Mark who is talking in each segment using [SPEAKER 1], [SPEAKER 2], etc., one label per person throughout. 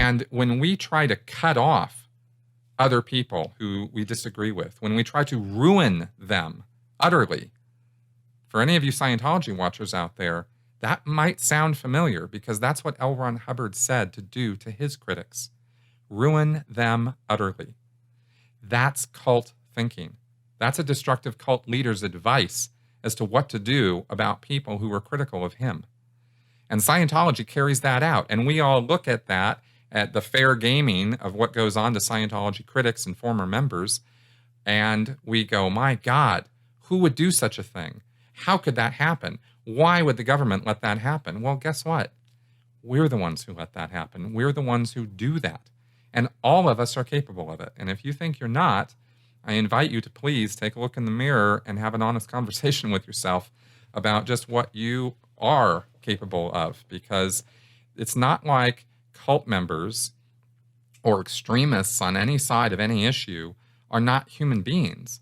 [SPEAKER 1] And when we try to cut off other people who we disagree with, when we try to ruin them utterly, for any of you Scientology watchers out there, that might sound familiar because that's what L. Ron Hubbard said to do to his critics. Ruin them utterly. That's cult thinking. That's a destructive cult leader's advice as to what to do about people who are critical of him. And Scientology carries that out. And we all look at that, at the fair gaming of what goes on to Scientology critics and former members, and we go, my God, who would do such a thing? How could that happen? Why would the government let that happen? Well, guess what? We're the ones who let that happen. We're the ones who do that. And all of us are capable of it. And if you think you're not, I invite you to please take a look in the mirror and have an honest conversation with yourself about just what you are capable of. Because it's not like cult members or extremists on any side of any issue are not human beings.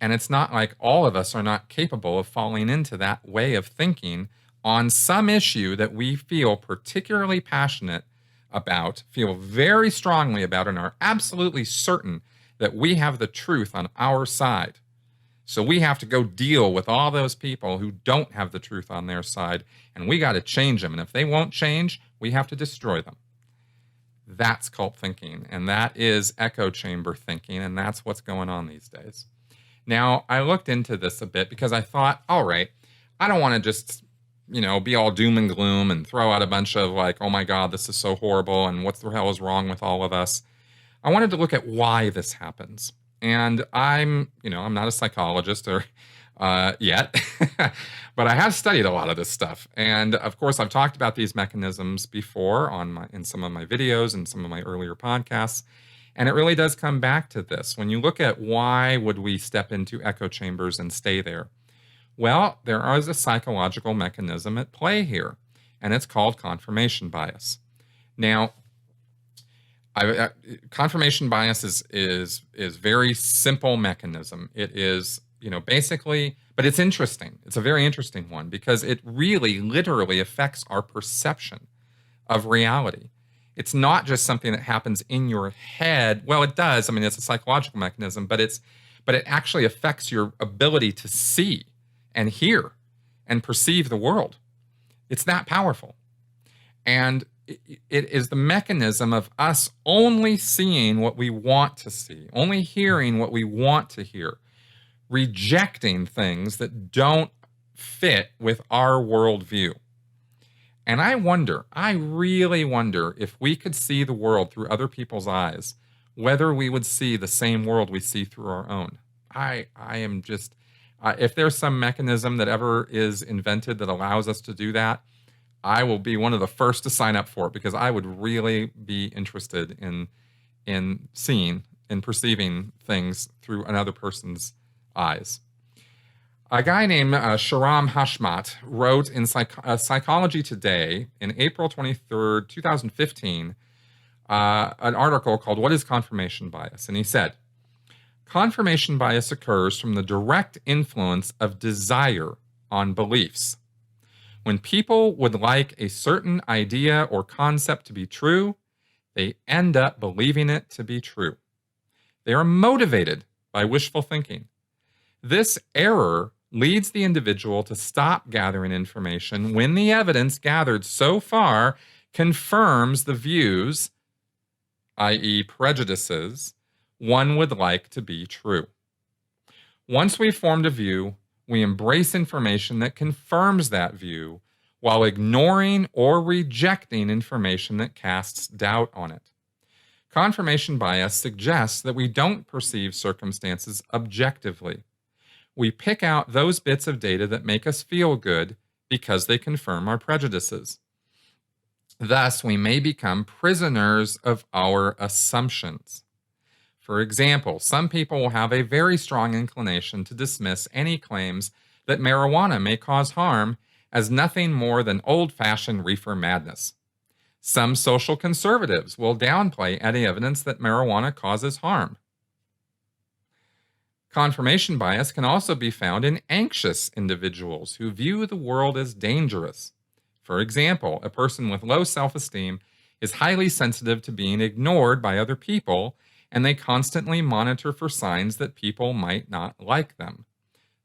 [SPEAKER 1] And it's not like all of us are not capable of falling into that way of thinking on some issue that we feel particularly passionate about, feel very strongly about, and are absolutely certain that we have the truth on our side. So we have to go deal with all those people who don't have the truth on their side, and we got to change them. And if they won't change, we have to destroy them. That's cult thinking, and that is echo chamber thinking, and that's what's going on these days. Now, I looked into this a bit because I thought, all right, I don't want to just, be all doom and gloom and throw out a bunch of like, oh my God, this is so horrible and what the hell is wrong with all of us. I wanted to look at why this happens. And I'm not a psychologist or yet, but I have studied a lot of this stuff. And of course, I've talked about these mechanisms before in some of my videos and some of my earlier podcasts. And it really does come back to this. When you look at why would we step into echo chambers and stay there? Well, there is a psychological mechanism at play here, and it's called confirmation bias. Now, confirmation bias is very simple mechanism. It is, basically, but it's interesting. It's a very interesting one because it really literally affects our perception of reality. It's not just something that happens in your head. Well, it does. I mean, it's a psychological mechanism, but it actually affects your ability to see and hear and perceive the world. It's that powerful. And it is the mechanism of us only seeing what we want to see, only hearing what we want to hear, rejecting things that don't fit with our worldview. And I really wonder if we could see the world through other people's eyes, whether we would see the same world we see through our own. I am just, if there's some mechanism that ever is invented that allows us to do that, I will be one of the first to sign up for it because I would really be interested in seeing and perceiving things through another person's eyes. A guy named Shahram Hashmat wrote in Psychology Today in April 23rd, 2015, an article called What is Confirmation Bias? And he said, confirmation bias occurs from the direct influence of desire on beliefs. When people would like a certain idea or concept to be true, they end up believing it to be true. They are motivated by wishful thinking. This error leads the individual to stop gathering information when the evidence gathered so far confirms the views, i.e. prejudices, one would like to be true. Once we've formed a view, we embrace information that confirms that view while ignoring or rejecting information that casts doubt on it. Confirmation bias suggests that we don't perceive circumstances objectively. We pick out those bits of data that make us feel good because they confirm our prejudices. Thus, we may become prisoners of our assumptions. For example, some people will have a very strong inclination to dismiss any claims that marijuana may cause harm as nothing more than old-fashioned reefer madness. Some social conservatives will downplay any evidence that marijuana causes harm. Confirmation bias can also be found in anxious individuals who view the world as dangerous. For example, a person with low self-esteem is highly sensitive to being ignored by other people, and they constantly monitor for signs that people might not like them.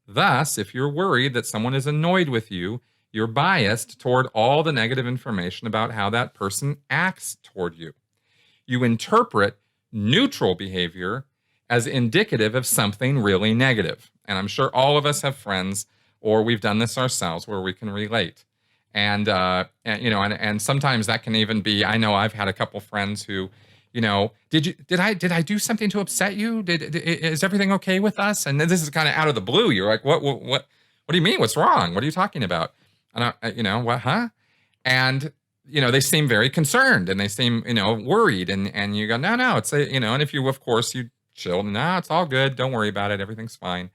[SPEAKER 1] Thus, if you're worried that someone is annoyed with you, you're biased toward all the negative information about how that person acts toward you. You interpret neutral behavior as indicative of something really negative. And I'm sure all of us have friends, or we've done this ourselves, where we can relate. And sometimes that can even be, I know I've had a couple friends who, did I do something to upset you? Is everything okay with us? And this is kind of out of the blue. You're like, what do you mean? What's wrong? What are you talking about? What, huh? And, they seem very concerned and they seem, worried. And you go, no, it's, and if you, of course, you chill, no, it's all good. Don't worry about it. Everything's fine.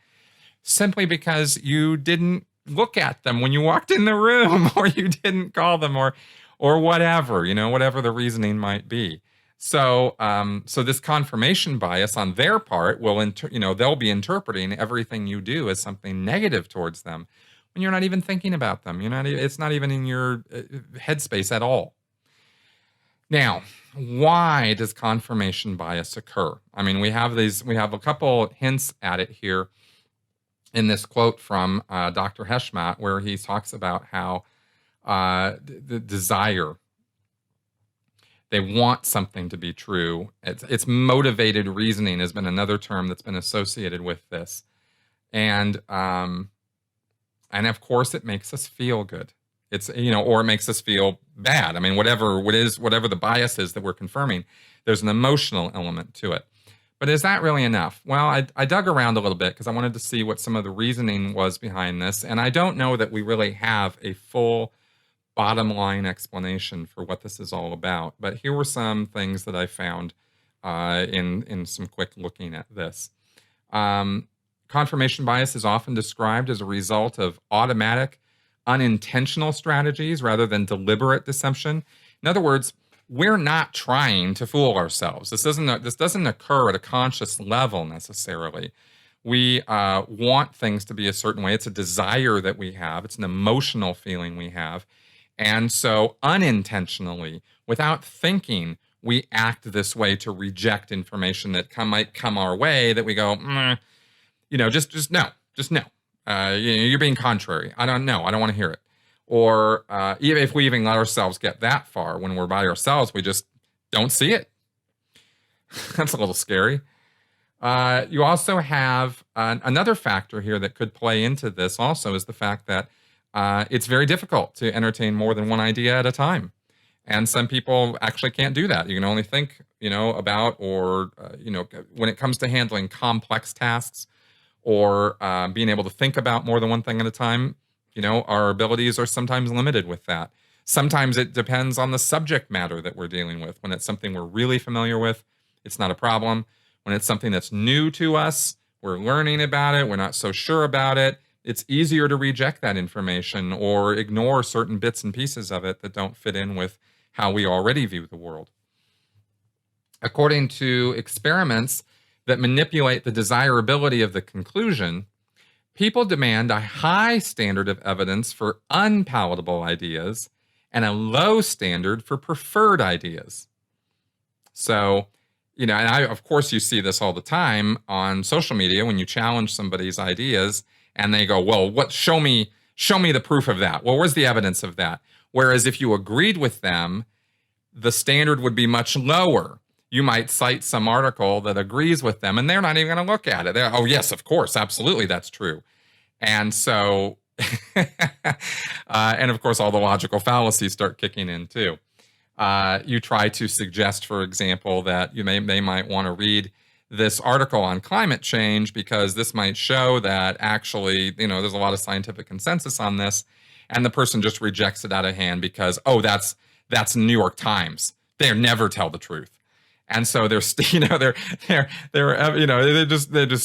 [SPEAKER 1] Simply because you didn't look at them when you walked in the room, or you didn't call them, or whatever, whatever the reasoning might be. So this confirmation bias on their part will, they'll be interpreting everything you do as something negative towards them when you're not even thinking about them. It's not even in your headspace at all. Now, why does confirmation bias occur? I mean, we have a couple hints at it here in this quote from Dr. Heshmat, where he talks about how the desire, they want something to be true. It's motivated reasoning has been another term that's been associated with this. And of course it makes us feel good. It's, or it makes us feel bad. I mean, whatever the bias is that we're confirming, there's an emotional element to it. But is that really enough? Well, I dug around a little bit because I wanted to see what some of the reasoning was behind this. And I don't know that we really have a full bottom line explanation for what this is all about. But here were some things that I found in some quick looking at this. Confirmation bias is often described as a result of automatic, unintentional strategies rather than deliberate deception. In other words, we're not trying to fool ourselves. This doesn't occur at a conscious level necessarily. We want things to be a certain way. It's a desire that we have. It's an emotional feeling we have. And so unintentionally, without thinking, we act this way to reject information that might come our way that we go, just no. You're being contrary. I don't know. I don't want to hear it. Or even if we even let ourselves get that far, when we're by ourselves, we just don't see it. That's a little scary. You also have another factor here that could play into this also is the fact that it's very difficult to entertain more than one idea at a time. And some people actually can't do that. You can only think, about, or, when it comes to handling complex tasks or being able to think about more than one thing at a time, our abilities are sometimes limited with that. Sometimes it depends on the subject matter that we're dealing with. When it's something we're really familiar with, it's not a problem. When it's something that's new to us, we're learning about it, we're not so sure about it, it's easier to reject that information or ignore certain bits and pieces of it that don't fit in with how we already view the world. According to experiments that manipulate the desirability of the conclusion, people demand a high standard of evidence for unpalatable ideas and a low standard for preferred ideas. So, and of course, you see this all the time on social media when you challenge somebody's ideas and they go, well, show me the proof of that. Well, where's the evidence of that? Whereas if you agreed with them, the standard would be much lower. You might cite some article that agrees with them and they're not even going to look at it. Oh, yes, of course, absolutely, that's true. And so, and of course, all the logical fallacies start kicking in too. You try to suggest, for example, that they might want to read this article on climate change because this might show that actually, there's a lot of scientific consensus on this, and the person just rejects it out of hand because, that's New York Times. They never tell the truth. And so they're just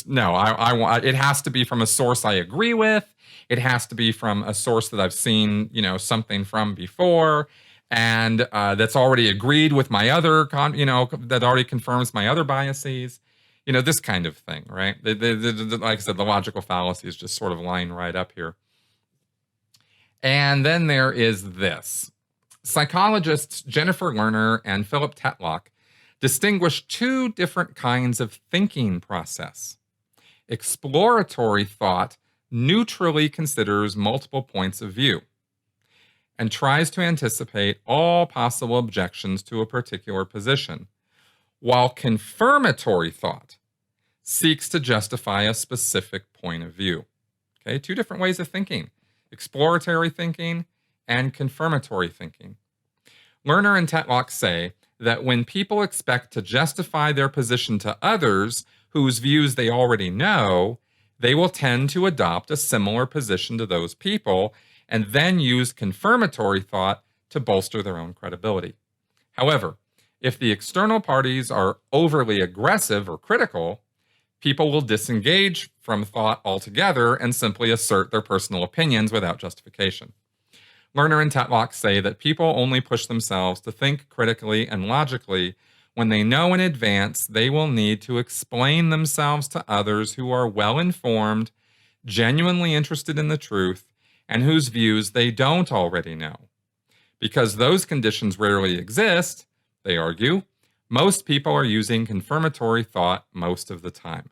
[SPEAKER 1] no, I want, it has to be from a source I agree with. It has to be from a source that I've seen, something from before, and that's already agreed with my other, that already confirms my other biases, this kind of thing, right? Like I said, the logical fallacies just sort of line right up here. And then there is this. Psychologists Jennifer Lerner and Philip Tetlock distinguish two different kinds of thinking process. Exploratory thought neutrally considers multiple points of view and tries to anticipate all possible objections to a particular position, while confirmatory thought seeks to justify a specific point of view. Okay, two different ways of thinking: exploratory thinking and confirmatory thinking. Lerner and Tetlock say that when people expect to justify their position to others whose views they already know, they will tend to adopt a similar position to those people and then use confirmatory thought to bolster their own credibility. However, if the external parties are overly aggressive or critical, people will disengage from thought altogether and simply assert their personal opinions without justification. Lerner and Tetlock say that people only push themselves to think critically and logically when they know in advance they will need to explain themselves to others who are well-informed, genuinely interested in the truth, and whose views they don't already know. Because those conditions rarely exist, they argue, most people are using confirmatory thought most of the time.